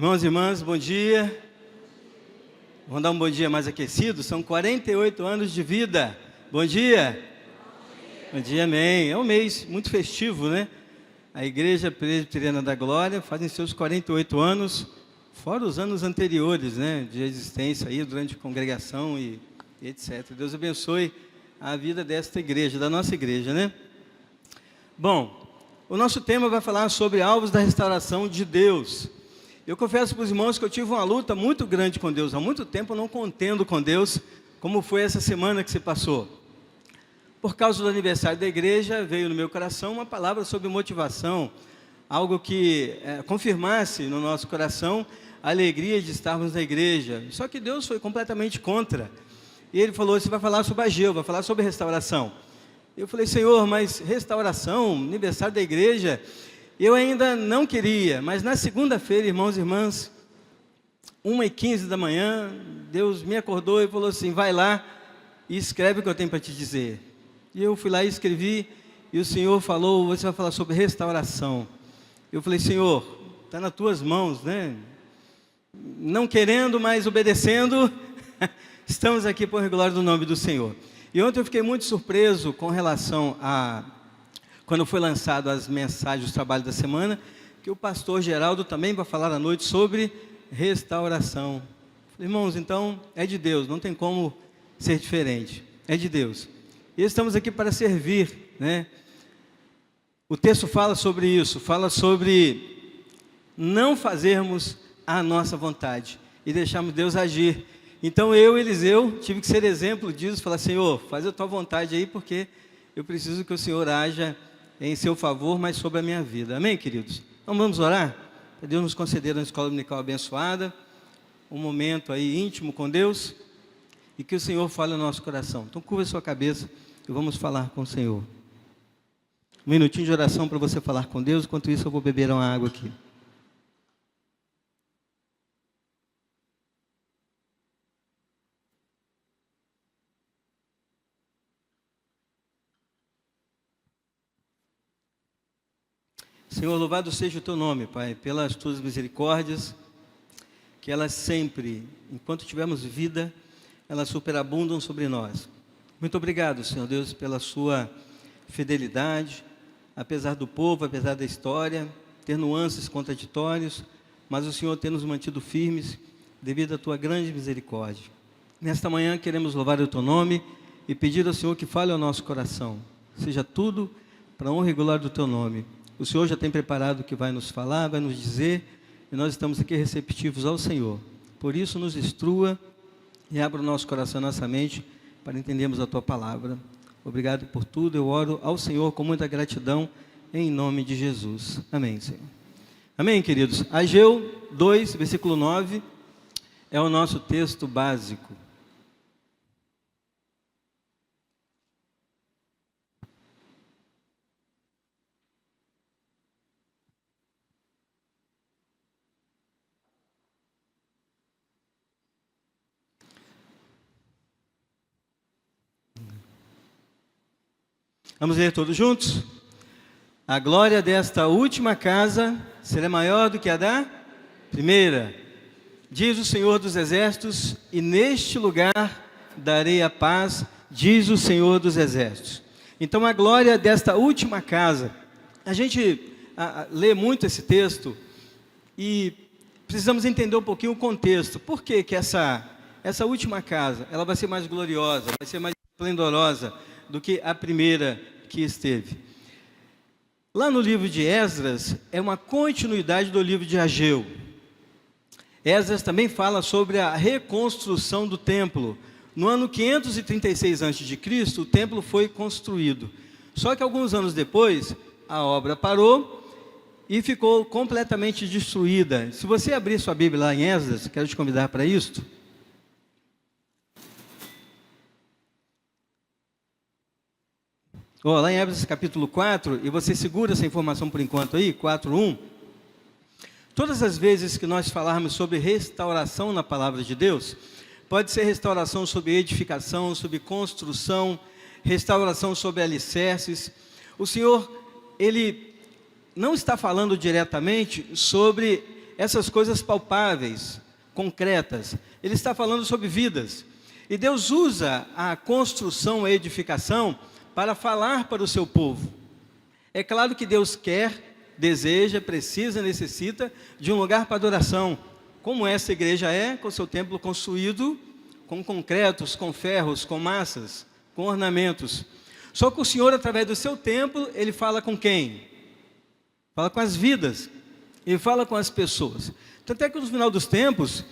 Irmãos e irmãs, bom dia. Vamos dar um bom dia mais aquecido. São 48 anos de vida. Bom dia. Bom dia, amém. É um mês muito festivo, né? A Igreja Presbiteriana da Glória fazem seus 48 anos, fora os anos anteriores, né? De existência aí, durante a congregação e etc. Deus abençoe a vida desta igreja, da nossa igreja, né? Bom, o nosso tema vai falar sobre alvos da restauração de Deus. Eu confesso para os irmãos que eu tive uma luta muito grande com Deus. Há muito tempo eu não contendo com Deus, como foi essa semana que se passou. Por causa do aniversário da igreja, veio no meu coração uma palavra sobre motivação, algo que confirmasse no nosso coração a alegria de estarmos na igreja. Só que Deus foi completamente contra. E Ele falou, você vai falar sobre Ageu, vai falar sobre restauração. Eu falei, Senhor, mas restauração, aniversário da igreja... Eu ainda não queria, mas na segunda-feira, irmãos e irmãs, 1h15 da manhã, Deus me acordou e falou assim, vai lá e escreve o que eu tenho para te dizer. E eu fui lá e escrevi, e o Senhor falou, você vai falar sobre restauração. Eu falei, Senhor, está nas tuas mãos, né? Não querendo, mas obedecendo, estamos aqui por regular do nome do Senhor. E ontem eu fiquei muito surpreso com relação a... Quando foi lançado as mensagens do trabalho da semana, que o pastor Geraldo também vai falar à noite sobre restauração. Falei, irmãos, então é de Deus, não tem como ser diferente, é de Deus. E estamos aqui para servir, né? O texto fala sobre isso, fala sobre não fazermos a nossa vontade e deixarmos Deus agir. Então eu, Eliseu, tive que ser exemplo disso, falar, Senhor, faz a tua vontade aí, porque eu preciso que o Senhor haja em seu favor, mas sobre a minha vida. Amém, queridos? Então vamos orar? Para Deus nos conceder uma escola dominical abençoada, um momento aí íntimo com Deus, e que o Senhor fale no nosso coração. Então curva a sua cabeça e vamos falar com o Senhor. Um minutinho de oração para você falar com Deus, enquanto isso eu vou beber uma água aqui. Senhor, louvado seja o Teu nome, Pai, pelas Tuas misericórdias, que elas sempre, enquanto tivermos vida, elas superabundam sobre nós. Muito obrigado, Senhor Deus, pela Sua fidelidade, apesar do povo, apesar da história, ter nuances contraditórios, mas o Senhor ter nos mantido firmes, devido à Tua grande misericórdia. Nesta manhã queremos louvar o Teu nome e pedir ao Senhor que fale ao nosso coração, seja tudo para a honra e glória do Teu nome. O Senhor já tem preparado o que vai nos falar, vai nos dizer, e nós estamos aqui receptivos ao Senhor. Por isso, nos instrua e abra o nosso coração, a nossa mente, para entendermos a Tua palavra. Obrigado por tudo, eu oro ao Senhor com muita gratidão, em nome de Jesus. Amém, Senhor. Amém, queridos. Ageu 2, versículo 9, é o nosso texto básico. Vamos ler todos juntos? A glória desta última casa será maior do que a da primeira, diz o Senhor dos Exércitos, e neste lugar darei a paz, diz o Senhor dos Exércitos. Então a glória desta última casa, a gente lê muito esse texto e precisamos entender um pouquinho o contexto. Por que que essa última casa, ela vai ser mais gloriosa, vai ser mais esplendorosa do que a primeira que esteve? Lá no livro de Esdras, é uma continuidade do livro de Ageu. Esdras também fala sobre a reconstrução do templo. No ano 536 a.C., o templo foi construído. Só que alguns anos depois, a obra parou e ficou completamente destruída. Se você abrir sua Bíblia lá em Esdras, quero te convidar para isto. Lá em Esdras capítulo 4, e você segura essa informação por enquanto aí, 4:1. Todas as vezes que nós falarmos sobre restauração na palavra de Deus, pode ser restauração sobre edificação, sobre construção, restauração sobre alicerces. O Senhor, Ele não está falando diretamente sobre essas coisas palpáveis, concretas. Ele está falando sobre vidas. E Deus usa a construção, a edificação, para falar para o seu povo. É claro que Deus quer, deseja, precisa, necessita de um lugar para adoração, como essa igreja é, com seu templo construído com concretos, com ferros, com massas, com ornamentos. Só que o Senhor, através do seu templo, Ele fala com quem? Fala com as vidas, Ele fala com as pessoas. Tanto é que no final dos tempos,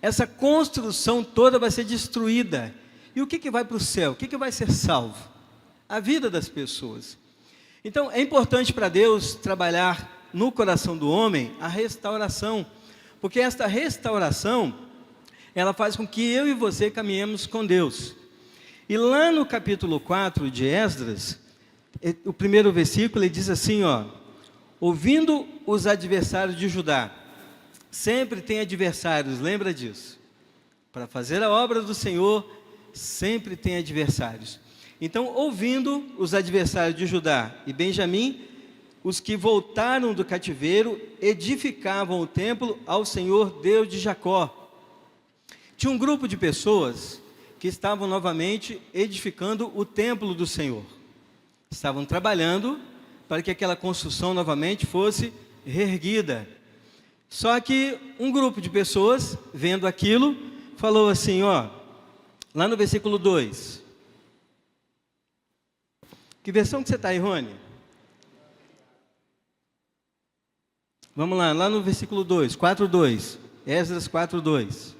essa construção toda vai ser destruída. E o que vai para o céu? O que vai ser salvo? A vida das pessoas. Então, é importante para Deus trabalhar no coração do homem a restauração, porque esta restauração, ela faz com que eu e você caminhemos com Deus. E lá no capítulo 4 de Esdras, o primeiro versículo, ele diz assim, ouvindo os adversários de Judá, sempre tem adversários, lembra disso? Para fazer a obra do Senhor, sempre tem adversários. Então, ouvindo os adversários de Judá e Benjamim, os que voltaram do cativeiro, edificavam o templo ao Senhor Deus de Jacó. Tinha um grupo de pessoas que estavam novamente edificando o templo do Senhor. Estavam trabalhando para que aquela construção novamente fosse reerguida. Só que um grupo de pessoas, vendo aquilo, falou assim, lá no versículo 2. Que versão que você está aí, Rony? Vamos lá no versículo 2, 4:2. Esdras 4:2.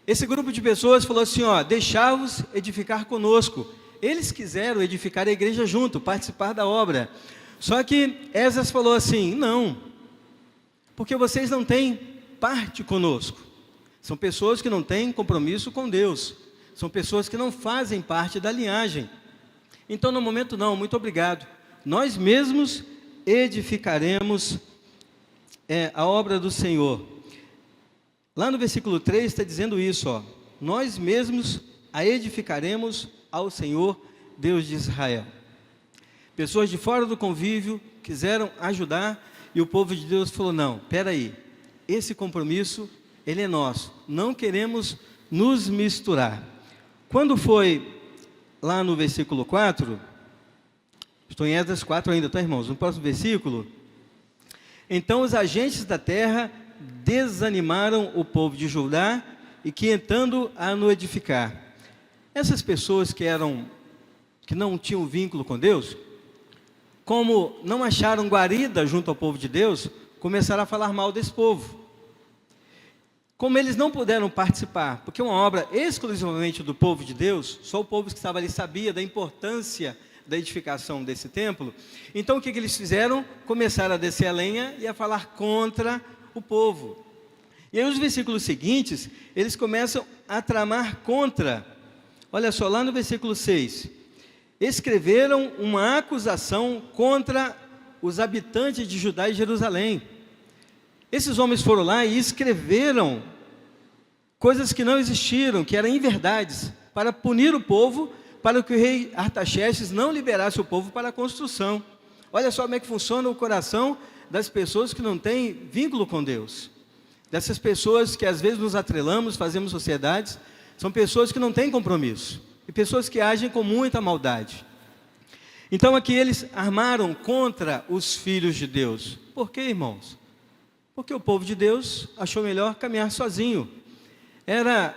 Esse grupo de pessoas falou assim, deixai-vos edificar conosco. Eles quiseram edificar a igreja junto, participar da obra. Só que Esdras falou assim, não, porque vocês não têm parte conosco. São pessoas que não têm compromisso com Deus. São pessoas que não fazem parte da linhagem. Então, no momento não, muito obrigado. Nós mesmos edificaremos a obra do Senhor. Lá no versículo 3 está dizendo isso, nós mesmos a edificaremos ao Senhor, Deus de Israel. Pessoas de fora do convívio quiseram ajudar e o povo de Deus falou, não, espera aí, esse compromisso, ele é nosso, não queremos nos misturar. Quando foi lá no versículo 4, estou em Esdras 4 ainda, tá, irmãos? No próximo versículo, então os agentes da terra desanimaram o povo de Judá e que entrando a no edificar. Essas pessoas que não tinham vínculo com Deus, como não acharam guarida junto ao povo de Deus, começaram a falar mal desse povo. Como eles não puderam participar, porque é uma obra exclusivamente do povo de Deus, só o povo que estava ali sabia da importância da edificação desse templo, então o que eles fizeram? Começaram a descer a lenha e a falar contra o povo. E aí os versículos seguintes, eles começam a tramar contra. Olha só, lá no versículo 6, escreveram uma acusação contra os habitantes de Judá e Jerusalém. Esses homens foram lá e escreveram coisas que não existiram, que eram inverdades, para punir o povo, para que o rei Artaxerxes não liberasse o povo para a construção. Olha só como é que funciona o coração das pessoas que não têm vínculo com Deus. Dessas pessoas que às vezes nos atrelamos, fazemos sociedades, são pessoas que não têm compromisso. E pessoas que agem com muita maldade. Então aqui eles armaram contra os filhos de Deus. Por quê, irmãos? Porque o povo de Deus achou melhor caminhar sozinho. Era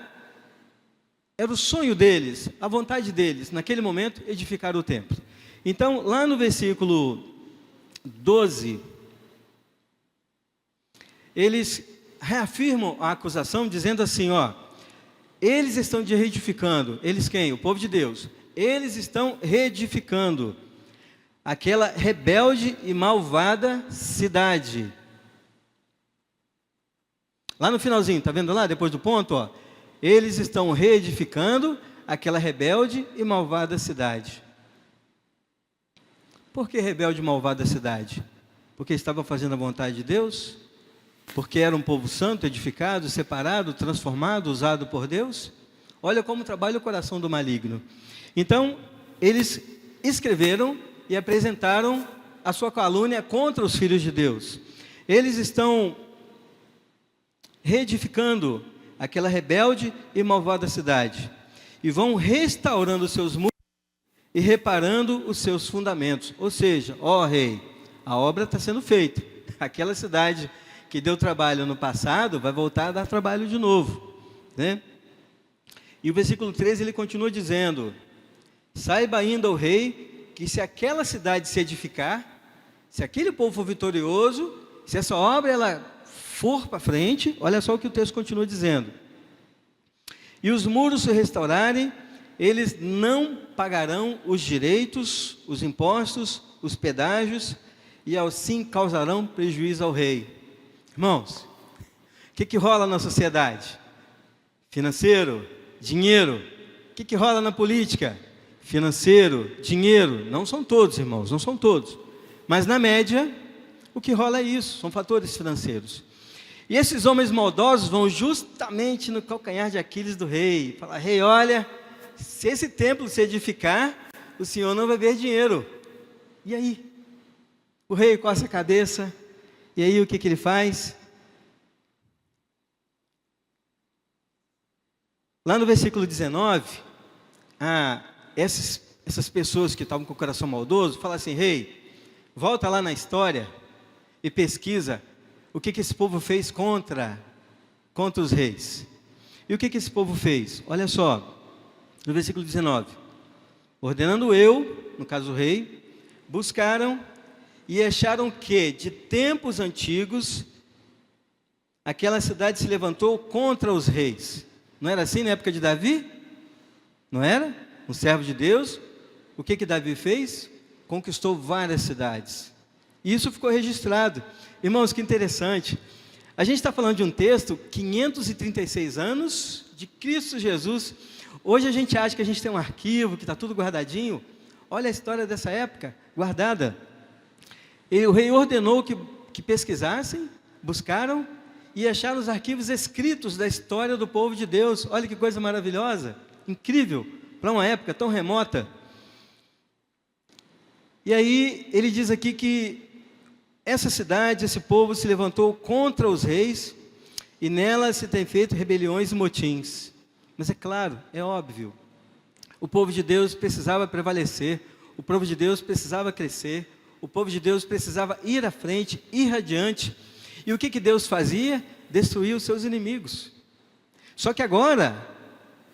o sonho deles, a vontade deles, naquele momento, edificar o templo. Então, lá no versículo 12, eles reafirmam a acusação, dizendo assim, eles estão reedificando, eles quem? O povo de Deus. Eles estão reedificando aquela rebelde e malvada cidade. Lá no finalzinho, está vendo lá, depois do ponto, eles estão reedificando aquela rebelde e malvada cidade. Por que rebelde e malvada cidade? Porque estavam fazendo a vontade de Deus? Porque era um povo santo, edificado, separado, transformado, usado por Deus? Olha como trabalha o coração do maligno. Então, eles escreveram e apresentaram a sua calúnia contra os filhos de Deus. Eles estão reedificando aquela rebelde e malvada cidade, e vão restaurando os seus muros e reparando os seus fundamentos. Ou seja, ó rei, a obra está sendo feita. Aquela cidade que deu trabalho no passado vai voltar a dar trabalho de novo, né? E o versículo 13 ele continua dizendo: saiba ainda o rei que se aquela cidade se edificar, se aquele povo for vitorioso, se essa obra ela for para frente, olha só o que o texto continua dizendo: e os muros se restaurarem, eles não pagarão os direitos, os impostos, os pedágios, e assim causarão prejuízo ao rei. Irmãos, o que rola na sociedade? Financeiro, dinheiro. O que rola na política? Financeiro, dinheiro. Não são todos, irmãos, não são todos. Mas na média, o que rola é isso, são fatores financeiros. E esses homens maldosos vão justamente no calcanhar de Aquiles do rei. Falar: rei, olha, se esse templo se edificar, o senhor não vai ver dinheiro. E aí? O rei coça a cabeça. E aí o que ele faz? Lá no versículo 19, essas pessoas que estavam com o coração maldoso, falam assim: rei, volta lá na história e pesquisa o que esse povo fez contra os reis. E o que esse povo fez? Olha só, no versículo 19: ordenando eu, no caso o rei, buscaram e acharam que, de tempos antigos, aquela cidade se levantou contra os reis. Não era assim na época de Davi? Não era? Um servo de Deus. O que Davi fez? Conquistou várias cidades. E isso ficou registrado. Irmãos, que interessante. A gente está falando de um texto, 536 anos de Cristo Jesus. Hoje a gente acha que a gente tem um arquivo, que está tudo guardadinho. Olha a história dessa época, guardada. O rei ordenou que pesquisassem, buscaram e acharam os arquivos escritos da história do povo de Deus. Olha que coisa maravilhosa, incrível, para uma época tão remota. E aí ele diz aqui que essa cidade, esse povo se levantou contra os reis, e nela se tem feito rebeliões e motins. Mas é claro, é óbvio, o povo de Deus precisava prevalecer, o povo de Deus precisava crescer, o povo de Deus precisava ir à frente, ir adiante. E o que Deus fazia? Destruía os seus inimigos. Só que agora,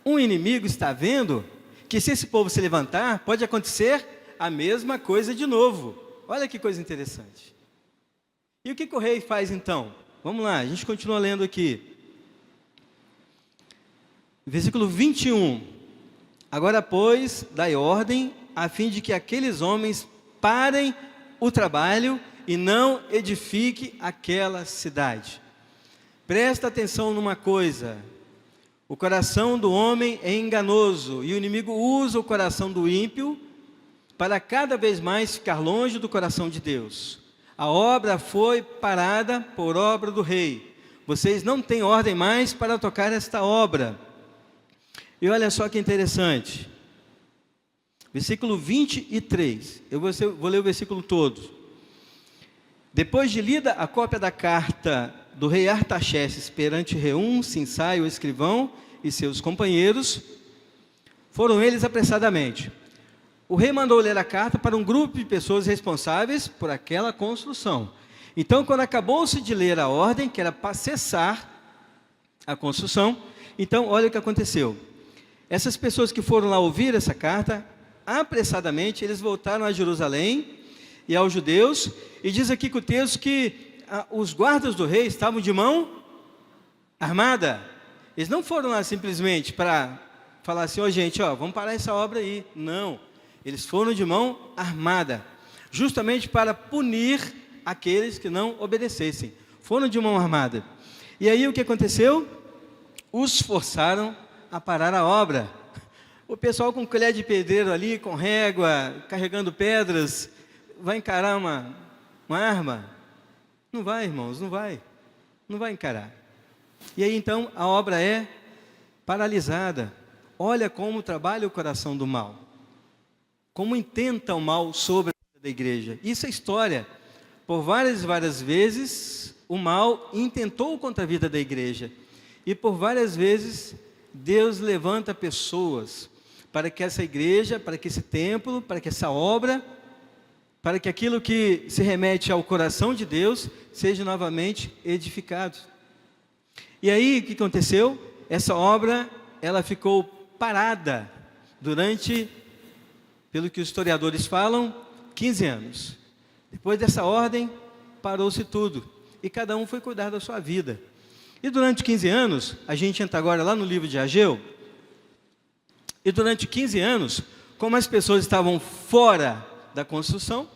um inimigo está vendo que se esse povo se levantar, pode acontecer a mesma coisa de novo. Olha que coisa interessante. E o que o rei faz então? Vamos lá, a gente continua lendo aqui. Versículo 21. Agora, pois, dai ordem, a fim de que aqueles homens parem o trabalho e não edifique aquela cidade. Presta atenção numa coisa: o coração do homem é enganoso, e o inimigo usa o coração do ímpio para cada vez mais ficar longe do coração de Deus. A obra foi parada por obra do rei. Vocês não têm ordem mais para tocar esta obra. E olha só que interessante. Versículo 23. Eu vou ler o versículo todo. Depois de lida a cópia da carta do rei Artaxerxes perante Reum, Sinsai, o escrivão, e seus companheiros, foram eles apressadamente. O rei mandou ler a carta para um grupo de pessoas responsáveis por aquela construção. Então, quando acabou-se de ler a ordem, que era para cessar a construção, então, olha o que aconteceu. Essas pessoas que foram lá ouvir essa carta, apressadamente, eles voltaram a Jerusalém e aos judeus, e diz aqui que o texto que os guardas do rei estavam de mão armada. Eles não foram lá simplesmente para falar assim: ó gente, vamos parar essa obra aí. Não. Eles foram de mão armada, justamente para punir aqueles que não obedecessem. Foram de mão armada. E aí o que aconteceu? Os forçaram a parar a obra. O pessoal com colher de pedreiro ali, com régua, carregando pedras, vai encarar uma arma? Não vai, irmãos, não vai. Não vai encarar. E aí então a obra é paralisada. Olha como trabalha o coração do mal. Como intenta o mal sobre a vida da igreja. Isso é história. Por várias e várias vezes, o mal intentou contra a vida da igreja. E por várias vezes, Deus levanta pessoas para que essa igreja, para que esse templo, para que essa obra, para que aquilo que se remete ao coração de Deus, seja novamente edificado. E aí, o que aconteceu? Essa obra, ela ficou parada durante, pelo que os historiadores falam, 15 anos. Depois dessa ordem, parou-se tudo. E cada um foi cuidar da sua vida. E durante 15 anos, a gente entra agora lá no livro de Ageu. E durante 15 anos, como as pessoas estavam fora da construção,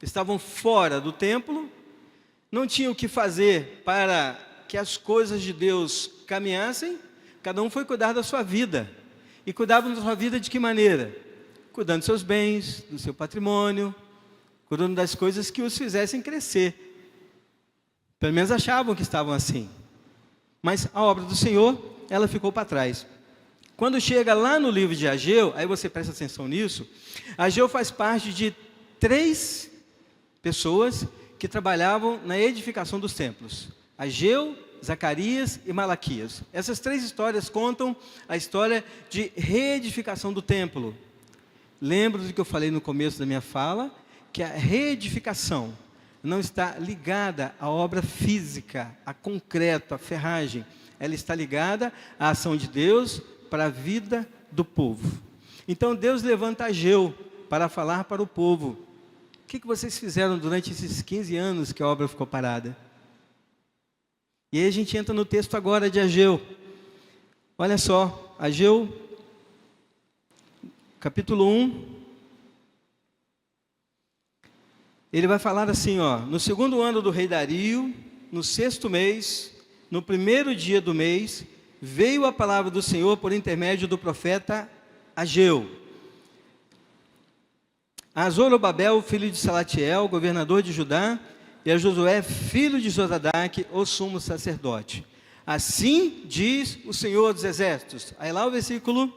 estavam fora do templo, não tinham o que fazer para que as coisas de Deus caminhassem, cada um foi cuidar da sua vida. E cuidava da sua vida de que maneira? Cuidando dos seus bens, do seu patrimônio, cuidando das coisas que os fizessem crescer. Pelo menos achavam que estavam assim. Mas a obra do Senhor, ela ficou para trás. Quando chega lá no livro de Ageu, aí você presta atenção nisso, Ageu faz parte de 3 pessoas que trabalhavam na edificação dos templos. Ageu, Zacarias e Malaquias. Essas 3 histórias contam a história de reedificação do templo. Lembro do que eu falei no começo da minha fala, que a reedificação não está ligada à obra física, a concreto, à ferragem. Ela está ligada à ação de Deus para a vida do povo. Então Deus levanta Ageu para falar para o povo. O que vocês fizeram durante esses 15 anos que a obra ficou parada? E aí a gente entra no texto agora de Ageu. Olha só, Ageu, capítulo 1. Ele vai falar assim, ó: no 2º ano do rei Dario, no 6º mês, no 1º dia do mês, veio a palavra do Senhor por intermédio do profeta Ageu a Zorobabel, filho de Salatiel, governador de Judá, e a Josué, filho de Josadaque, o sumo sacerdote. Assim diz o Senhor dos Exércitos. Aí lá o versículo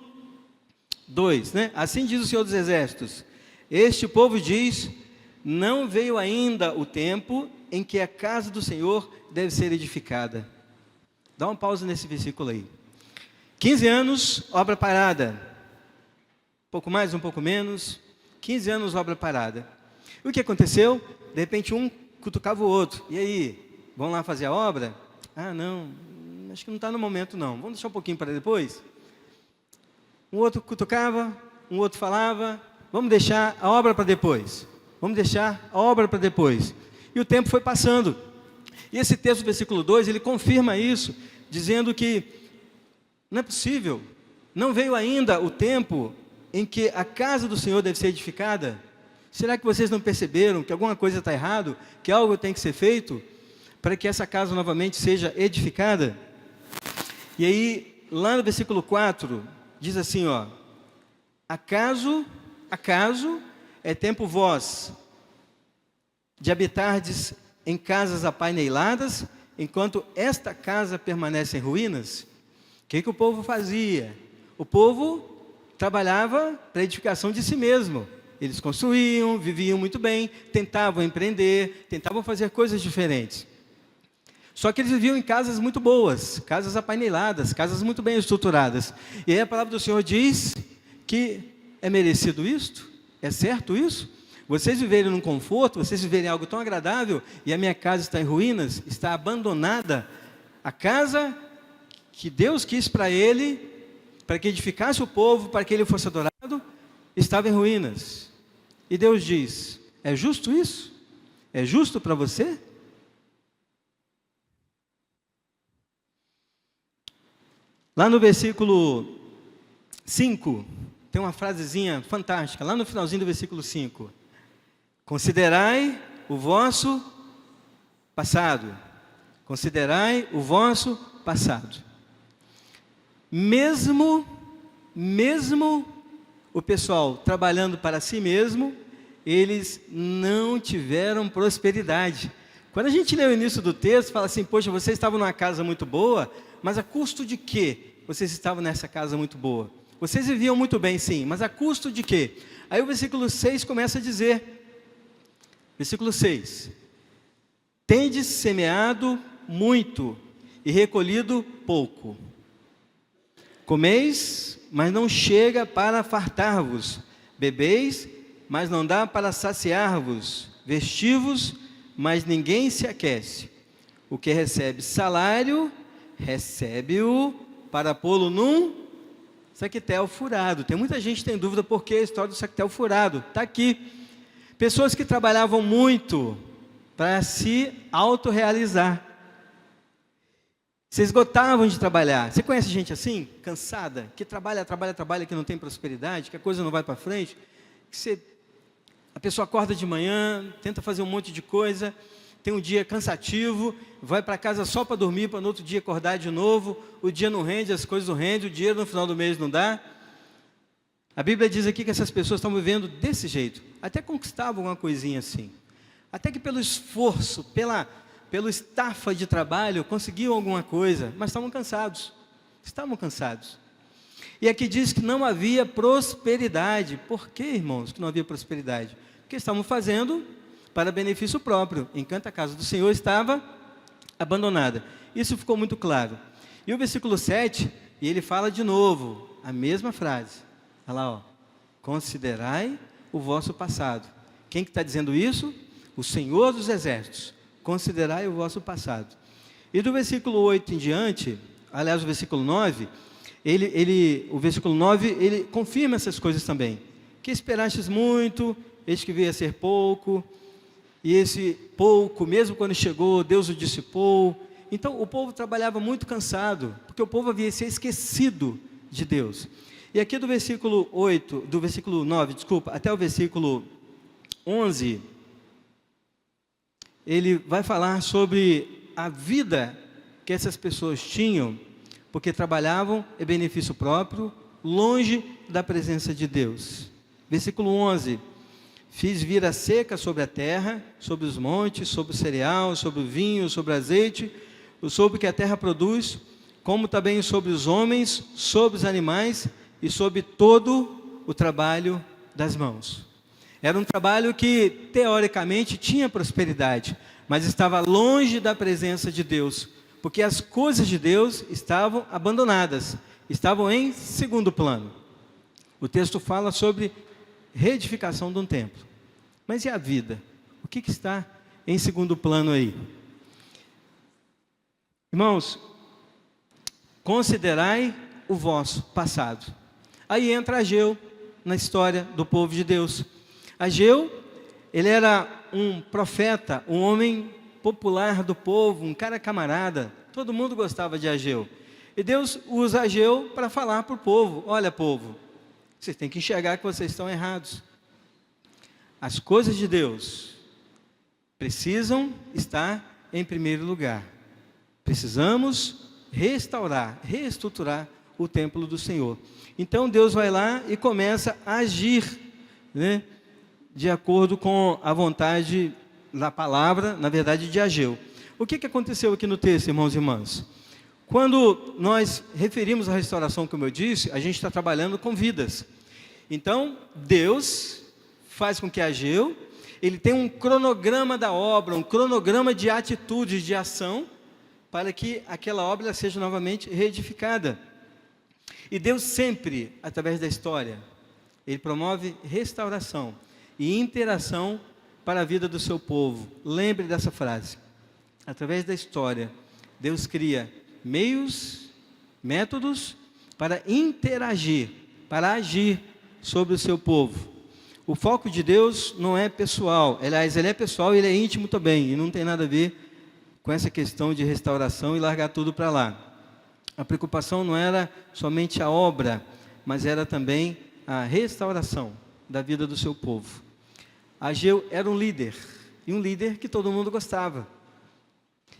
2, né? Assim diz o Senhor dos Exércitos: este povo diz, não veio ainda o tempo em que a casa do Senhor deve ser edificada. Dá uma pausa nesse versículo aí. 15 anos, obra parada. Um pouco mais, um pouco menos. 15 anos, obra parada. E o que aconteceu? De repente um cutucava o outro. E aí, vamos lá fazer a obra? Ah, não, acho que não está no momento não. Vamos deixar um pouquinho para depois? Um outro cutucava, um outro falava, vamos deixar a obra para depois. Vamos deixar a obra para depois. E o tempo foi passando. E esse texto do versículo 2, ele confirma isso, dizendo que não é possível, não veio ainda o tempo em que a casa do Senhor deve ser edificada. Será que vocês não perceberam que alguma coisa está errado, que algo tem que ser feito para que essa casa novamente seja edificada? E aí, lá no versículo 4, diz assim, ó: acaso é tempo vós de habitardes em casas apaineladas, enquanto esta casa permanece em ruínas? O que o povo fazia? O povo trabalhava para a edificação de si mesmo. Eles construíam, viviam muito bem, tentavam empreender, tentavam fazer coisas diferentes. Só que eles viviam em casas muito boas, casas apaineladas, casas muito bem estruturadas. E aí a palavra do Senhor diz que é merecido isto? É certo isso? Vocês viverem num conforto, vocês viverem algo tão agradável, e a minha casa está em ruínas, está abandonada. A casa que Deus quis para ele, para que edificasse o povo, para que ele fosse adorado, estava em ruínas. E Deus diz: é justo isso? É justo para você? Lá no versículo 5, tem uma frasezinha fantástica, lá no finalzinho do versículo 5. Considerai o vosso passado. Considerai o vosso passado. Mesmo o pessoal trabalhando para si mesmo, eles não tiveram prosperidade. Quando a gente lê o início do texto, fala assim: poxa, vocês estavam numa casa muito boa, mas a custo de quê vocês estavam nessa casa muito boa? Vocês viviam muito bem, sim, mas a custo de quê? Aí o versículo 6 começa a dizer, versículo 6: Tendes semeado muito e recolhido pouco. Comeis, mas não chega para fartar-vos. Bebeis, mas não dá para saciar-vos. Vestivos, mas ninguém se aquece. O que recebe salário, recebe-o para pô-lo num saquetel furado. Tem muita gente que tem dúvida por que a história do saquetel furado. Está aqui. Pessoas que trabalhavam muito para se autorrealizar. Se esgotavam de trabalhar. Você conhece gente assim, cansada, que trabalha, que não tem prosperidade, que a coisa não vai para frente, a pessoa acorda de manhã, tenta fazer um monte de coisa, tem um dia cansativo, vai para casa só para dormir, para no outro dia acordar de novo, o dia não rende, as coisas não rendem, o dinheiro no final do mês não dá. A Bíblia diz aqui que essas pessoas estão vivendo desse jeito, até conquistavam uma coisinha assim, até que pelo esforço, pelo estafa de trabalho, conseguiam alguma coisa, mas estavam cansados. E aqui diz que não havia prosperidade. Por que, irmãos, que não havia prosperidade? Porque estavam fazendo para benefício próprio, enquanto a casa do Senhor estava abandonada. Isso ficou muito claro. E o versículo 7, ele fala de novo, a mesma frase. Olha lá, ó. Considerai o vosso passado. Quem que está dizendo isso? O Senhor dos Exércitos. Considerai o vosso passado. E do versículo 8 em diante, aliás, o versículo 9, o versículo 9, ele confirma essas coisas também. Que esperastes muito, eis que veio a ser pouco, e esse pouco, mesmo quando chegou, Deus o dissipou. Então, o povo trabalhava muito cansado, porque o povo havia se esquecido de Deus. E aqui do versículo 9, até o versículo 11, ele vai falar sobre a vida que essas pessoas tinham, porque trabalhavam em benefício próprio, longe da presença de Deus. Versículo 11: fiz vir a seca sobre a terra, sobre os montes, sobre o cereal, sobre o vinho, sobre o azeite, sobre o que a terra produz, como também sobre os homens, sobre os animais e sobre todo o trabalho das mãos. Era um trabalho que, teoricamente, tinha prosperidade, mas estava longe da presença de Deus, porque as coisas de Deus estavam abandonadas, estavam em segundo plano. O texto fala sobre reedificação de um templo. Mas e a vida? O que está em segundo plano aí? Irmãos, considerai o vosso passado. Aí entra Ageu na história do povo de Deus. Ageu, ele era um profeta, um homem popular do povo, um cara camarada. Todo mundo gostava de Ageu. E Deus usa Ageu para falar para o povo: olha, povo, vocês têm que enxergar que vocês estão errados. As coisas de Deus precisam estar em primeiro lugar. Precisamos restaurar, reestruturar o templo do Senhor. Então Deus vai lá e começa a agir, né, de acordo com a vontade da palavra, na verdade, de Ageu. O que aconteceu aqui no texto, irmãos e irmãs? Quando nós referimos à restauração, como eu disse, a gente está trabalhando com vidas. Então, Deus faz com que Ageu, ele tenha um cronograma da obra, um cronograma de atitudes, de ação, para que aquela obra seja novamente reedificada. E Deus sempre, através da história, ele promove restauração e interação para a vida do seu povo. Lembre dessa frase. Através da história, Deus cria meios, métodos para interagir, para agir sobre o seu povo. O foco de Deus não é pessoal, aliás, ele é pessoal e ele é íntimo também, e não tem nada a ver com essa questão de restauração e largar tudo para lá. A preocupação não era somente a obra, mas era também a restauração da vida do seu povo. Ageu era um líder, e um líder que todo mundo gostava.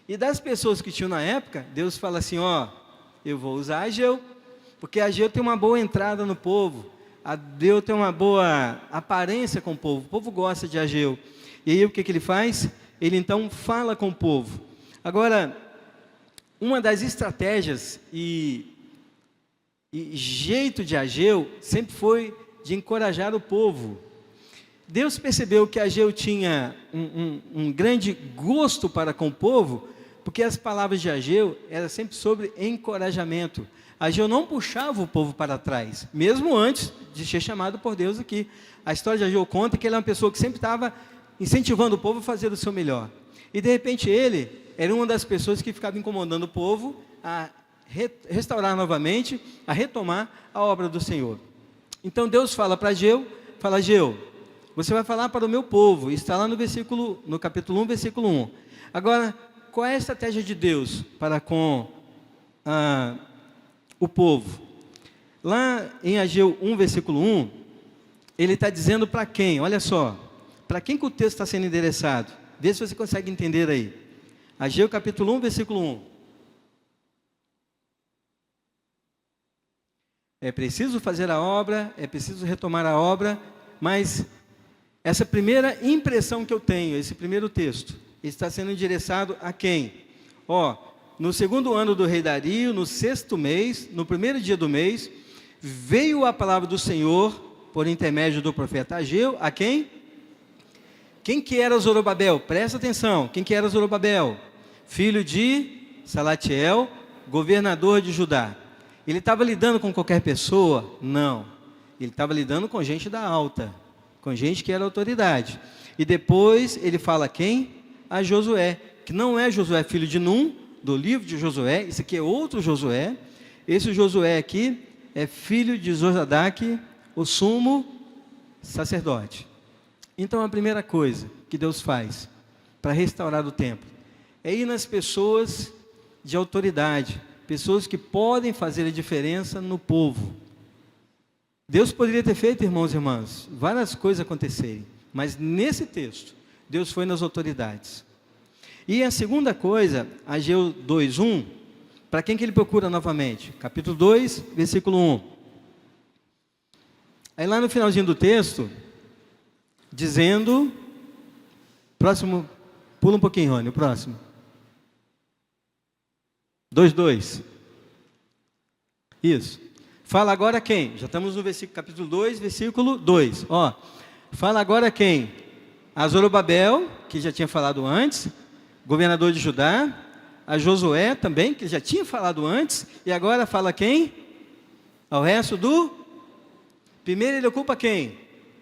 E das pessoas que tinham na época, Deus fala assim: ó, eu vou usar Ageu, porque Ageu tem uma boa entrada no povo, Ageu tem uma boa aparência com o povo gosta de Ageu. E aí o que ele faz? Ele então fala com o povo. Agora, uma das estratégias e jeito de Ageu sempre foi de encorajar o povo. Deus percebeu que Ageu tinha um grande gosto para com o povo, porque as palavras de Ageu eram sempre sobre encorajamento. Ageu não puxava o povo para trás, mesmo antes de ser chamado por Deus aqui. A história de Ageu conta que ele é uma pessoa que sempre estava incentivando o povo a fazer o seu melhor. E de repente ele era uma das pessoas que ficava incomodando o povo a restaurar novamente, a retomar a obra do Senhor. Então Deus fala para Ageu, fala: Ageu, você vai falar para o meu povo. Está lá no capítulo 1, versículo 1. Agora, qual é a estratégia de Deus para com o povo? Lá em Ageu 1, versículo 1, ele está dizendo para quem? Olha só, para quem que o texto está sendo endereçado? Vê se você consegue entender aí. Ageu capítulo 1, versículo 1. É preciso fazer a obra, é preciso retomar a obra, mas essa primeira impressão que eu tenho, esse primeiro texto, está sendo endereçado a quem? No segundo ano do rei Dario, no 6º mês, no primeiro dia do mês, veio a palavra do Senhor, por intermédio do profeta Ageu, a quem? Quem que era Zorobabel? Presta atenção, quem que era Zorobabel? Filho de Salatiel, governador de Judá. Ele estava lidando com qualquer pessoa? Não. Ele estava lidando com gente da alta, com gente que era autoridade. E depois ele fala quem? A Josué, que não é Josué filho de Num, do livro de Josué, isso aqui é outro Josué. Esse Josué aqui é filho de Josadaque, o sumo sacerdote. Então a primeira coisa que Deus faz para restaurar o templo é ir nas pessoas de autoridade, pessoas que podem fazer a diferença no povo. Deus poderia ter feito, irmãos e irmãs, várias coisas acontecerem, mas nesse texto, Deus foi nas autoridades. E a segunda coisa, Ageu 2:1, para quem que ele procura novamente? Capítulo 2, versículo 1. Aí lá no finalzinho do texto, dizendo, próximo, pula um pouquinho, Rony, o próximo. 2:2. Isso. Fala agora quem? Já estamos no capítulo 2, versículo 2. Fala agora quem? A Zorobabel, que já tinha falado antes, governador de Judá. A Josué também, que já tinha falado antes. E agora fala quem? Ao resto do... Primeiro ele ocupa quem?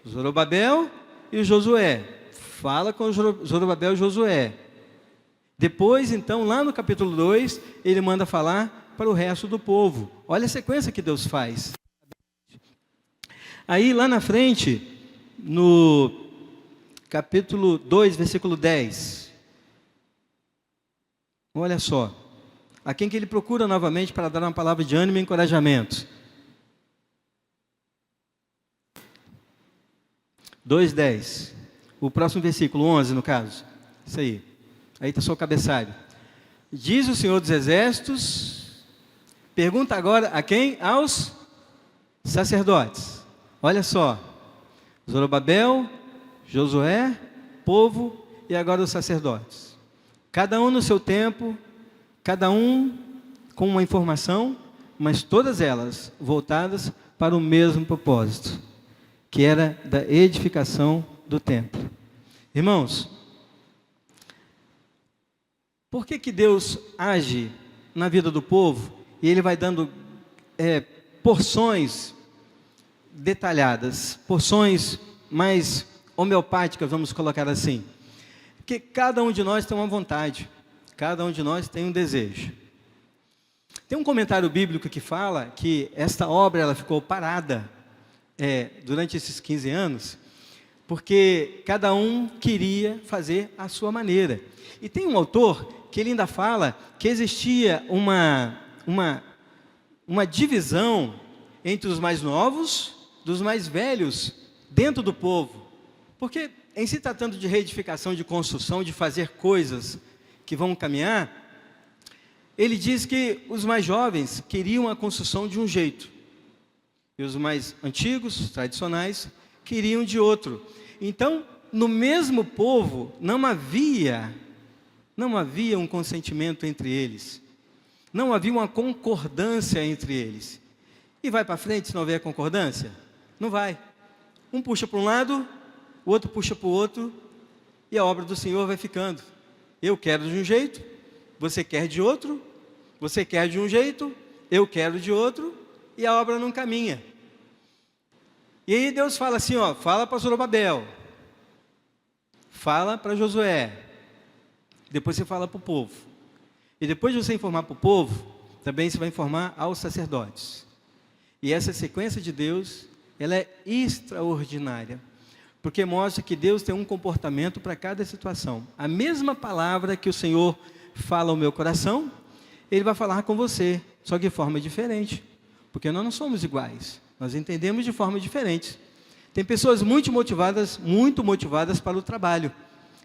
Zorobabel e o Josué. Fala com Zorobabel e Josué. Depois, então, lá no capítulo 2, ele manda falar para o resto do povo. Olha a sequência que Deus faz. Aí, lá na frente, no capítulo 2, versículo 10. Olha só. A quem que ele procura novamente para dar uma palavra de ânimo e encorajamento. 2:10. O próximo versículo, 11 no caso. Isso aí. Aí está só o cabeçalho. Diz o Senhor dos Exércitos, pergunta agora a quem? Aos sacerdotes. Olha só, Zorobabel, Josué, povo e agora os sacerdotes. Cada um no seu tempo, cada um com uma informação, mas todas elas voltadas para o mesmo propósito, que era da edificação do templo. Irmãos, por que Deus age na vida do povo e Ele vai dando porções detalhadas, porções mais homeopáticas, vamos colocar assim? Porque cada um de nós tem uma vontade, cada um de nós tem um desejo. Tem um comentário bíblico que fala que esta obra ela ficou parada durante esses 15 anos, porque cada um queria fazer a sua maneira. E tem um autor que ele ainda fala que existia uma divisão entre os mais novos dos mais velhos dentro do povo. Porque em se tratando de reedificação, de construção, de fazer coisas que vão caminhar, ele diz que os mais jovens queriam a construção de um jeito. E os mais antigos, tradicionais, queriam de outro. Então, no mesmo povo, não havia um consentimento entre eles. Não havia uma concordância entre eles. E vai para frente se não houver concordância? Não vai. Um puxa para um lado, o outro puxa para o outro, e a obra do Senhor vai ficando. Eu quero de um jeito, você quer de outro, você quer de um jeito, eu quero de outro, e a obra não caminha. E aí Deus fala assim, ó, fala para Zorobabel, fala para Josué, depois você fala para o povo. E depois de você informar para o povo, também você vai informar aos sacerdotes. E essa sequência de Deus, ela é extraordinária, porque mostra que Deus tem um comportamento para cada situação. A mesma palavra que o Senhor fala ao meu coração, Ele vai falar com você, só que de forma diferente, porque nós não somos iguais, nós entendemos de forma diferente. Tem pessoas muito motivadas para o trabalho,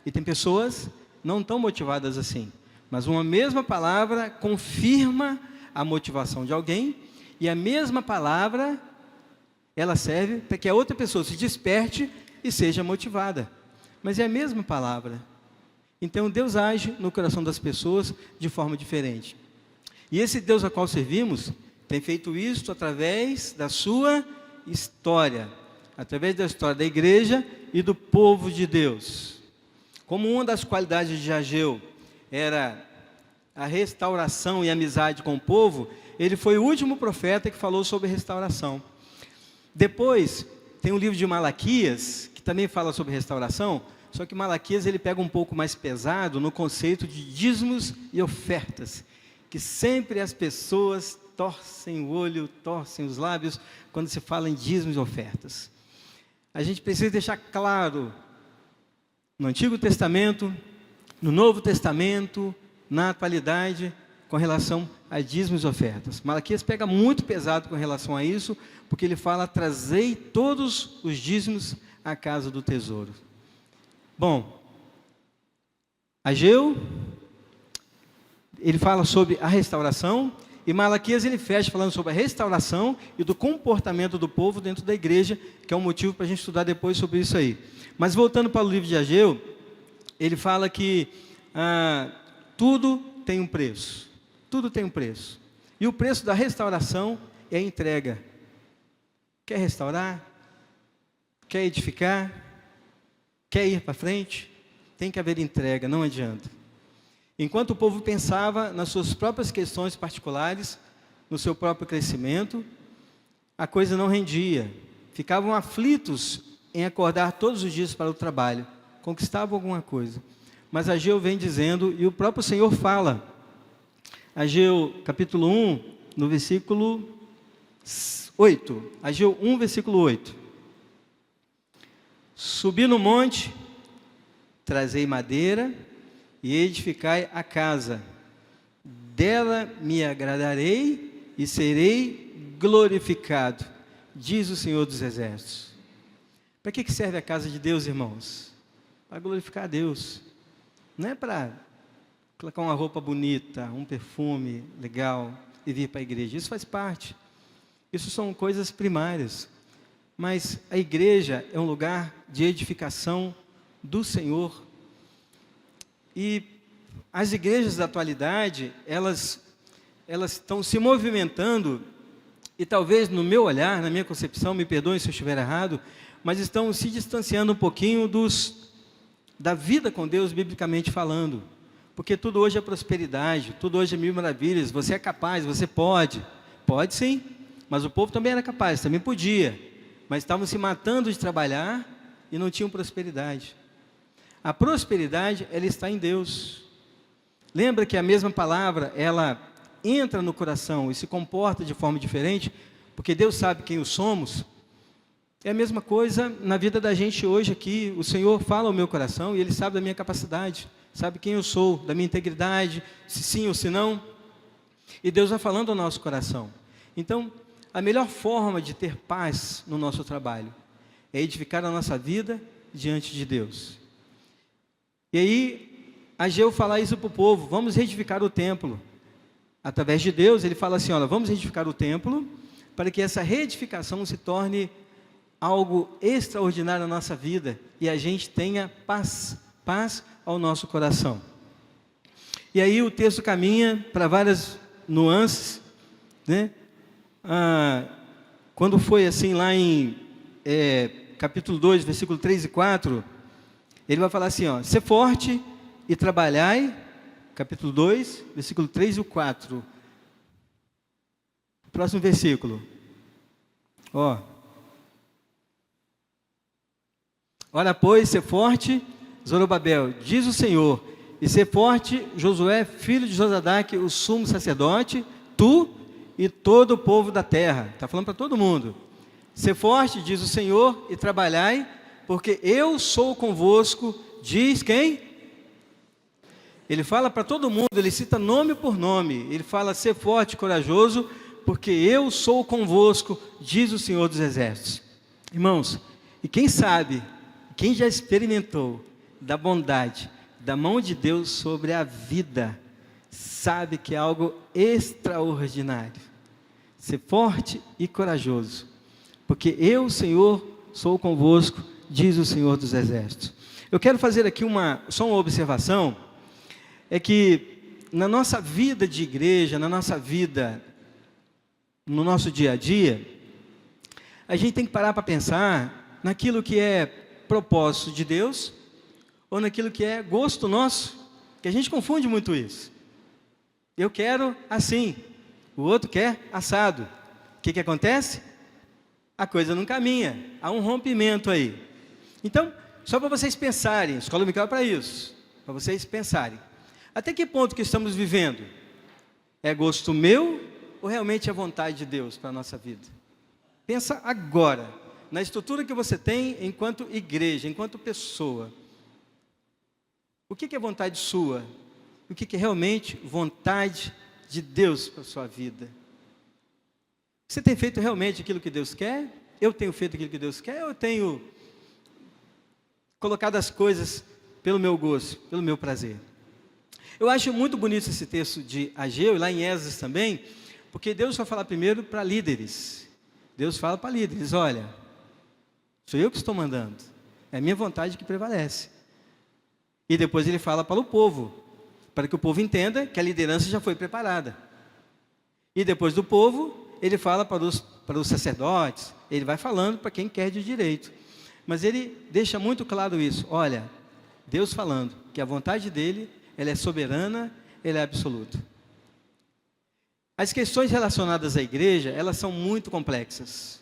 e tem pessoas não tão motivadas assim, mas uma mesma palavra confirma a motivação de alguém, e a mesma palavra, ela serve para que a outra pessoa se desperte e seja motivada, mas é a mesma palavra. Então Deus age no coração das pessoas de forma diferente, e esse Deus a qual servimos, tem feito isso através da sua história, através da história da igreja e do povo de Deus. Como uma das qualidades de Ageu era a restauração e amizade com o povo, ele foi o último profeta que falou sobre restauração. Depois, tem o livro de Malaquias, que também fala sobre restauração, só que Malaquias ele pega um pouco mais pesado no conceito de dízimos e ofertas, que sempre as pessoas torcem o olho, torcem os lábios, quando se fala em dízimos e ofertas. A gente precisa deixar claro, no Antigo Testamento, no Novo Testamento, na atualidade, com relação a dízimos e ofertas. Malaquias pega muito pesado com relação a isso, porque ele fala, trazei todos os dízimos à casa do tesouro. Bom, Ageu, ele fala sobre a restauração, e Malaquias ele fecha falando sobre a restauração e do comportamento do povo dentro da igreja, que é um motivo para a gente estudar depois sobre isso aí. Mas voltando para o livro de Ageu, ele fala que tudo tem um preço. Tudo tem um preço. E o preço da restauração é a entrega. Quer restaurar? Quer edificar? Quer ir para frente? Tem que haver entrega, não adianta. Enquanto o povo pensava nas suas próprias questões particulares, no seu próprio crescimento, a coisa não rendia. Ficavam aflitos em acordar todos os dias para o trabalho. Conquistavam alguma coisa. Mas Ageu vem dizendo, e o próprio Senhor fala, Ageu capítulo 1, no versículo 8, Ageu 1, versículo 8. Subi no monte, trazei madeira, e edificai a casa, dela me agradarei, e serei glorificado, diz o Senhor dos Exércitos. Para que serve a casa de Deus, irmãos? Para glorificar a Deus. Não é para colocar uma roupa bonita, um perfume legal e vir para a igreja. Isso faz parte. Isso são coisas primárias. Mas a igreja é um lugar de edificação do Senhor. E as igrejas da atualidade, elas estão se movimentando, e talvez no meu olhar, na minha concepção, me perdoem se eu estiver errado, mas estão se distanciando um pouquinho da vida com Deus, biblicamente falando. Porque tudo hoje é prosperidade, tudo hoje é mil maravilhas, você é capaz, você pode. Pode sim, mas o povo também era capaz, também podia. Mas estavam se matando de trabalhar e não tinham prosperidade. A prosperidade, ela está em Deus. Lembra que a mesma palavra, ela entra no coração e se comporta de forma diferente, porque Deus sabe quem somos. É a mesma coisa na vida da gente hoje aqui. O Senhor fala ao meu coração e Ele sabe da minha capacidade, sabe quem eu sou, da minha integridade, se sim ou se não. E Deus vai falando ao nosso coração. Então, a melhor forma de ter paz no nosso trabalho é edificar a nossa vida diante de Deus. E aí, Ageu fala isso para o povo, vamos reedificar o templo. Através de Deus, ele fala assim, olha, vamos reedificar o templo, para que essa reedificação se torne algo extraordinário na nossa vida, e a gente tenha paz ao nosso coração. E aí o texto caminha para várias nuances, né? Quando foi assim lá em capítulo 2, versículo 3 e 4, ele vai falar assim, ó, ser forte e trabalhai, capítulo 2, versículo 3 e 4. Próximo versículo. Ó. Ora, pois, ser forte, Zorobabel, diz o Senhor, e ser forte, Josué, filho de Josadaque, o sumo sacerdote, tu e todo o povo da terra. Está falando para todo mundo. Ser forte, diz o Senhor, e trabalhai, porque eu sou convosco, diz quem? Ele fala para todo mundo, ele cita nome por nome. Ele fala, ser forte, corajoso, porque eu sou convosco, diz o Senhor dos Exércitos. Irmãos, e quem sabe, quem já experimentou da bondade, da mão de Deus sobre a vida, sabe que é algo extraordinário. Ser forte e corajoso, porque eu, Senhor, sou convosco, diz o Senhor dos Exércitos. Eu quero fazer aqui só uma observação, é que na nossa vida de igreja, na nossa vida, no nosso dia a dia, a gente tem que parar para pensar naquilo que é propósito de Deus, ou naquilo que é gosto nosso, que a gente confunde muito isso. Eu quero assim, o outro quer assado. O que acontece? A coisa não caminha, há um rompimento aí. Então, só para vocês pensarem, Escola Dominical é para isso, para vocês pensarem. Até que ponto que estamos vivendo? É gosto meu ou realmente é vontade de Deus para a nossa vida? Pensa agora, na estrutura que você tem enquanto igreja, enquanto pessoa. O que é vontade sua? O que é realmente vontade de Deus para a sua vida? Você tem feito realmente aquilo que Deus quer? Eu tenho feito aquilo que Deus quer? Ou eu tenho colocado as coisas pelo meu gosto, pelo meu prazer? Eu acho muito bonito esse texto de Ageu, e lá em Esdras também, porque Deus vai falar primeiro para líderes. Deus fala para líderes, olha, sou eu que estou mandando, é a minha vontade que prevalece. E depois ele fala para o povo, para que o povo entenda que a liderança já foi preparada. E depois do povo, ele fala para os sacerdotes, ele vai falando para quem quer de direito. Mas ele deixa muito claro isso, olha, Deus falando que a vontade dele, ela é soberana, ela é absoluta. As questões relacionadas à igreja, elas são muito complexas.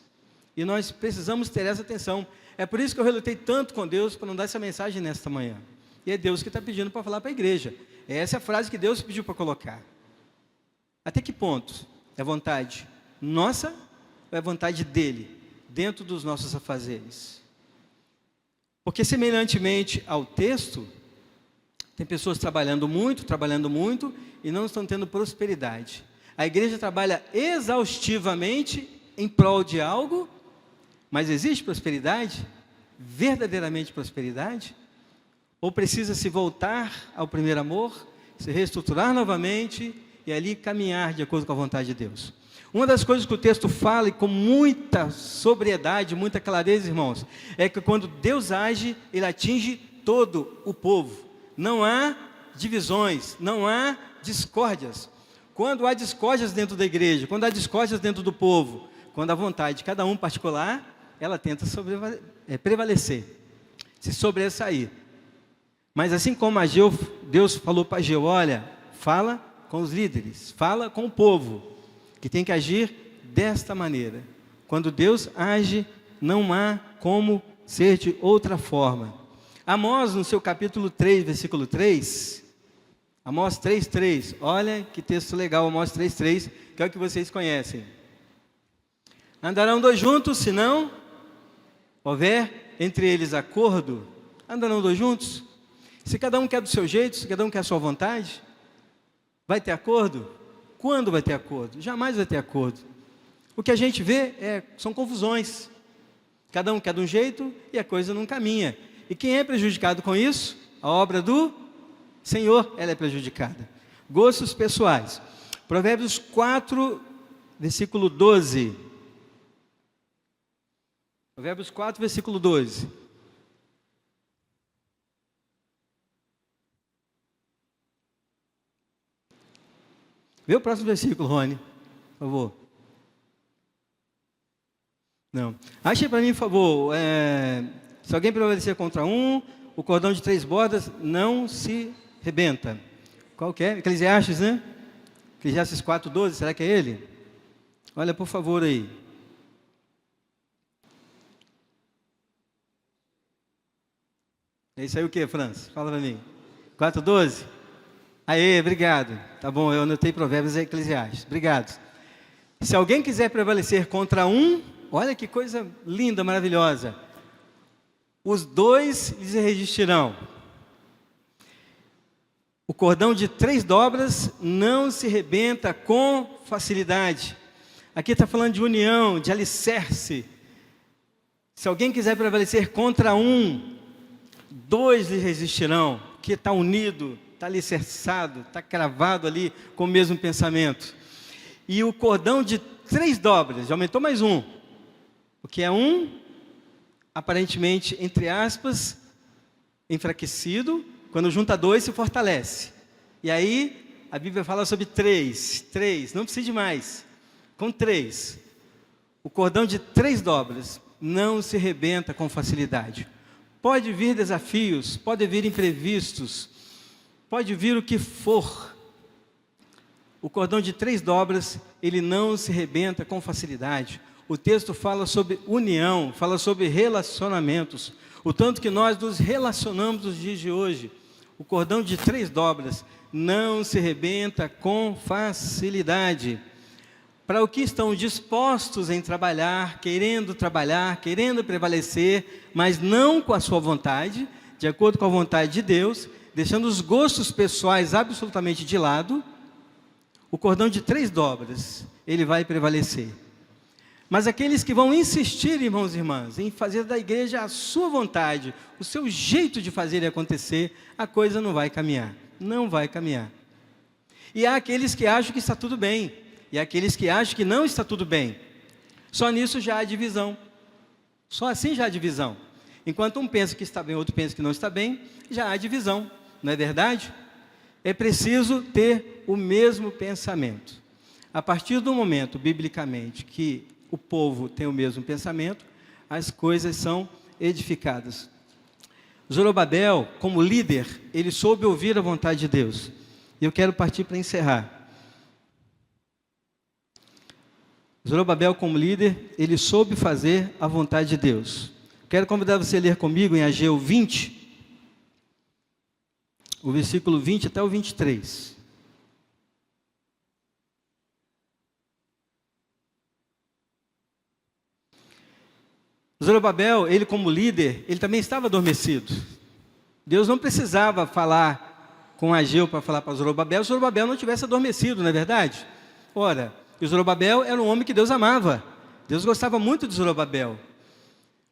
E nós precisamos ter essa atenção. É por isso que eu relutei tanto com Deus para não dar essa mensagem nesta manhã. E é Deus que está pedindo para falar para a igreja. Essa é a frase que Deus pediu para colocar. Até que ponto é vontade nossa ou é vontade dele, dentro dos nossos afazeres? Porque semelhantemente ao texto, tem pessoas trabalhando muito, e não estão tendo prosperidade. A igreja trabalha exaustivamente em prol de algo, mas existe prosperidade? Verdadeiramente prosperidade? Ou precisa se voltar ao primeiro amor, se reestruturar novamente e ali caminhar de acordo com a vontade de Deus? Uma das coisas que o texto fala, e com muita sobriedade, muita clareza, irmãos, é que quando Deus age, Ele atinge todo o povo. Não há divisões, não há discórdias. Quando há discórdias dentro da igreja, quando há discórdias dentro do povo, quando a vontade de cada um particular, ela tenta prevalecer, se sobressair. Mas assim como Ageu, Deus falou para Ageu, olha, fala com os líderes, fala com o povo, que tem que agir desta maneira. Quando Deus age, não há como ser de outra forma. Amós, no seu capítulo 3, versículo 3, Amós 3:3, olha que texto legal, Amós 3:3, que é o que vocês conhecem. Andarão dois juntos, se não houver entre eles acordo. Andarão dois juntos? Se cada um quer do seu jeito, se cada um quer a sua vontade, vai ter acordo? Quando vai ter acordo? Jamais vai ter acordo. O que a gente vê são confusões. Cada um quer de um jeito e a coisa não caminha. E quem é prejudicado com isso? A obra do Senhor, ela é prejudicada. Gostos pessoais. Provérbios 4, versículo 12. Provérbios 4, versículo 12. Vê o próximo versículo, Rony, por favor. Não. Ache para mim, por favor, se alguém prevalecer contra um, o cordão de 3 bordas não se rebenta. Qual que é? Eclesiastes, né? Eclesiastes 4:12, será que é ele? Olha, por favor, aí. Isso aí o que, França? Fala para mim. 4:12? Aê, obrigado. Tá bom, eu anotei Provérbios e Eclesiastes. Obrigado. Se alguém quiser prevalecer contra um, olha que coisa linda, maravilhosa. Os 2 lhes resistirão. O cordão de 3 dobras não se rebenta com facilidade. Aqui está falando de união, de alicerce. Se alguém quiser prevalecer contra um, 2 lhe resistirão, que está unido, está alicerçado, está cravado ali com o mesmo pensamento. E o cordão de 3 dobras, já aumentou mais um. O que é um, aparentemente, entre aspas, enfraquecido. Quando junta 2, se fortalece. E aí, a Bíblia fala sobre 3, não precisa de mais. Com 3, o cordão de 3 dobras não se rebenta com facilidade. Pode vir desafios, pode vir imprevistos, pode vir o que for. O cordão de 3 dobras, ele não se rebenta com facilidade. O texto fala sobre união, fala sobre relacionamentos. O tanto que nós nos relacionamos nos dias de hoje. O cordão de 3 dobras não se rebenta com facilidade. Para o que estão dispostos em trabalhar, querendo prevalecer, mas não com a sua vontade, de acordo com a vontade de Deus, deixando os gostos pessoais absolutamente de lado, o cordão de 3 dobras, ele vai prevalecer. Mas aqueles que vão insistir, irmãos e irmãs, em fazer da igreja a sua vontade, o seu jeito de fazer e acontecer, a coisa não vai caminhar. Não vai caminhar. E há aqueles que acham que está tudo bem, e há aqueles que acham que não está tudo bem. Só nisso já há divisão. Só assim já há divisão. Enquanto um pensa que está bem, outro pensa que não está bem, já há divisão. Não é verdade? É preciso ter o mesmo pensamento. A partir do momento, biblicamente, que o povo tem o mesmo pensamento, as coisas são edificadas. Zorobabel, como líder, ele soube ouvir a vontade de Deus. E eu quero partir para encerrar. Zorobabel, como líder, ele soube fazer a vontade de Deus. Quero convidar você a ler comigo em Ageu 20, o versículo 20 até o 23. Zorobabel, ele como líder, ele também estava adormecido. Deus não precisava falar com Ageu para falar para Zorobabel, se Zorobabel não tivesse adormecido, não é verdade? Ora, e Zorobabel era um homem que Deus amava. Deus gostava muito de Zorobabel.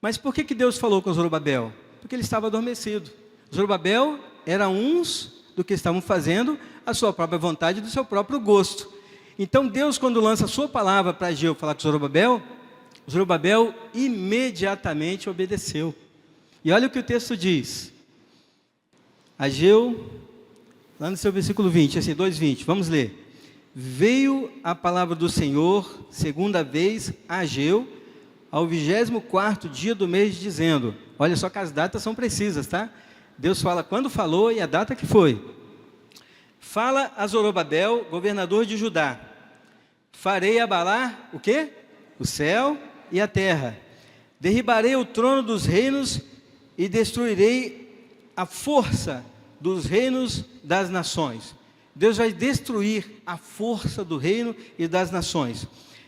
Mas por que Deus falou com Zorobabel? Porque ele estava adormecido. Zorobabel era uns do que estavam fazendo a sua própria vontade, do seu próprio gosto. Então Deus, quando lança a sua palavra para Ageu falar com Zorobabel, Zorobabel imediatamente obedeceu. E olha o que o texto diz. Ageu, lá no seu versículo 20, assim, 2:20, vamos ler. Veio a palavra do Senhor, segunda vez, a Ageu, ao 24º dia do mês, dizendo, olha só que as datas são precisas, tá? Deus fala quando falou e a data que foi. Fala a Zorobabel, governador de Judá, farei abalar, o quê? O céu e a terra. Derribarei o trono dos reinos e destruirei a força dos reinos das nações. Deus vai destruir a força do reino e das nações.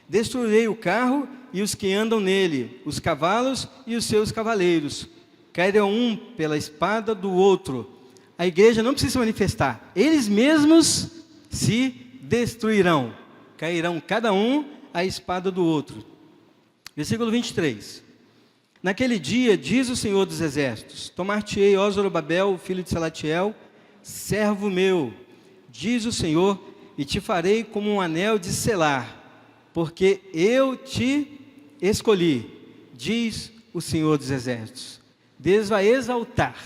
Destruirei o carro e os que andam nele, os cavalos e os seus cavaleiros. Cairão um pela espada do outro. A igreja não precisa se manifestar. Eles mesmos se destruirão. Cairão cada um à espada do outro. Versículo 23. Naquele dia, diz o Senhor dos Exércitos, tomar-te-ei, ó Zorobabel, filho de Salatiel, servo meu, diz o Senhor, e te farei como um anel de selar, porque eu te escolhi, diz o Senhor dos Exércitos. Deus vai exaltar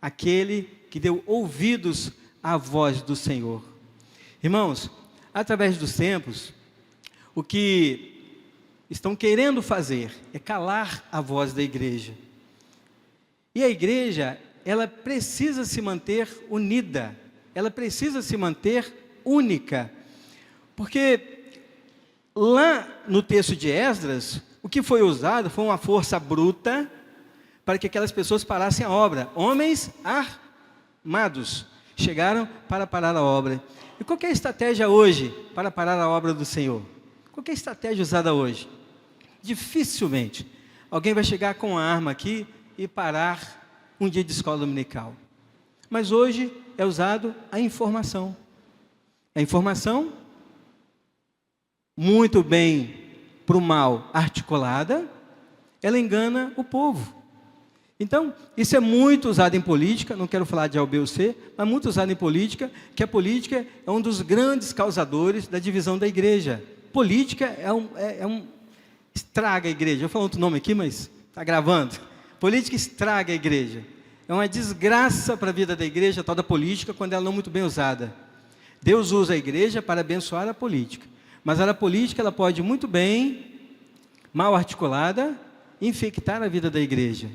aquele que deu ouvidos à voz do Senhor. Irmãos, através dos tempos, o que estão querendo fazer, é calar a voz da igreja. E a igreja, ela precisa se manter unida, ela precisa se manter única, porque lá no texto de Esdras, o que foi usado foi uma força bruta para que aquelas pessoas parassem a obra. Homens armados chegaram para parar a obra. E qual que é a estratégia hoje para parar a obra do Senhor? Qual que é a estratégia usada hoje? Dificilmente alguém vai chegar com uma arma aqui e parar um dia de escola dominical. Mas hoje é usado a informação. A informação, muito bem para o mal articulada, ela engana o povo. Então, isso é muito usado em política, não quero falar de A, B ou C, mas muito usado em política, que a política é um dos grandes causadores da divisão da igreja. Política estraga a igreja. Eu falo outro nome aqui, mas está gravando. Política estraga a igreja. É uma desgraça para a vida da igreja, a tal da política, quando ela não é muito bem usada. Deus usa a igreja para abençoar a política. Mas a política, ela pode muito bem, mal articulada, infectar a vida da igreja.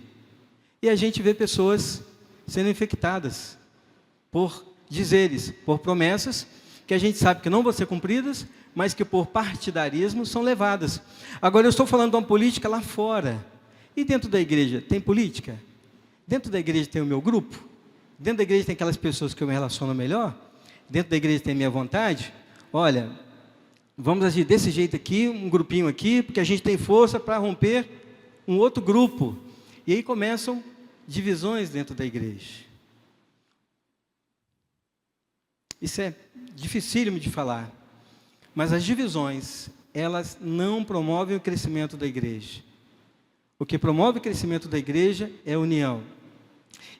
E a gente vê pessoas sendo infectadas por dizeres, por promessas, que a gente sabe que não vão ser cumpridas, mas que por partidarismo são levadas. Agora eu estou falando de uma política lá fora. E dentro da igreja tem política? Dentro da igreja tem o meu grupo? Dentro da igreja tem aquelas pessoas que eu me relaciono melhor? Dentro da igreja tem a minha vontade? Olha, vamos agir desse jeito aqui, um grupinho aqui, porque a gente tem força para romper um outro grupo. E aí começam divisões dentro da igreja. Isso é dificílimo de falar. Mas as divisões, elas não promovem o crescimento da igreja. O que promove o crescimento da igreja é a união.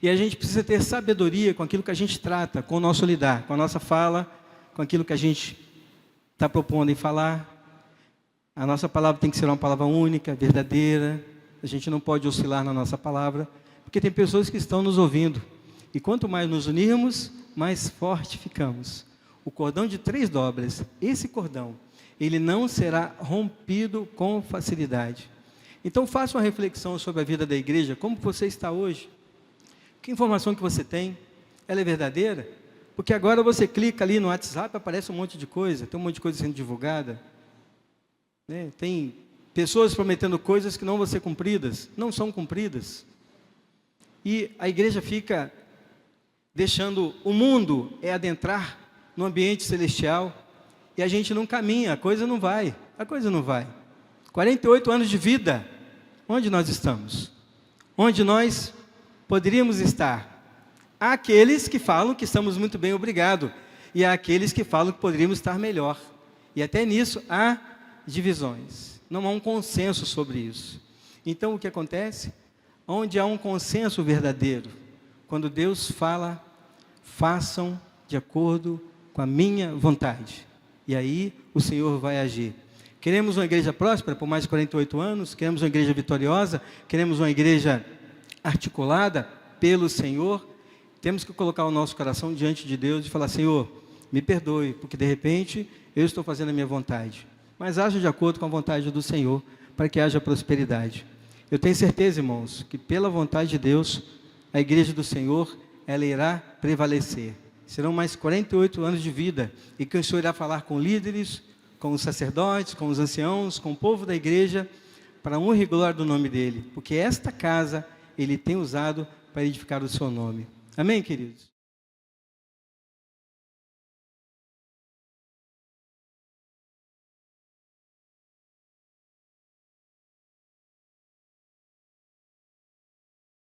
E a gente precisa ter sabedoria com aquilo que a gente trata, com o nosso lidar, com a nossa fala, com aquilo que a gente está propondo em falar. A nossa palavra tem que ser uma palavra única, verdadeira. A gente não pode oscilar na nossa palavra, porque tem pessoas que estão nos ouvindo. E quanto mais nos unirmos, mais forte ficamos. O cordão de 3 dobras, esse cordão, ele não será rompido com facilidade. Então faça uma reflexão sobre a vida da igreja, como você está hoje. Que informação que você tem? Ela é verdadeira? Porque agora você clica ali no WhatsApp, aparece um monte de coisa, tem um monte de coisa sendo divulgada. Né? Tem pessoas prometendo coisas que não vão ser cumpridas, não são cumpridas. E a igreja fica deixando o mundo adentrar no ambiente celestial, e a gente não caminha, a coisa não vai. 48 anos de vida, onde nós estamos? Onde nós poderíamos estar? Há aqueles que falam que estamos muito bem, obrigado, e há aqueles que falam que poderíamos estar melhor. E até nisso há divisões, não há um consenso sobre isso. Então o que acontece? Onde há um consenso verdadeiro, quando Deus fala, façam de acordo com a minha vontade. E aí o Senhor vai agir. Queremos uma igreja próspera por mais de 48 anos, queremos uma igreja vitoriosa, queremos uma igreja articulada pelo Senhor. Temos que colocar o nosso coração diante de Deus e falar: Senhor, me perdoe, porque de repente eu estou fazendo a minha vontade. Mas haja de acordo com a vontade do Senhor, para que haja prosperidade. Eu tenho certeza, irmãos, que pela vontade de Deus, a igreja do Senhor, ela irá prevalecer. Serão mais 48 anos de vida, e que o Senhor irá falar com líderes, com os sacerdotes, com os anciãos, com o povo da igreja, para a honra e glória do nome dEle, porque esta casa Ele tem usado para edificar o seu nome. Amém, queridos?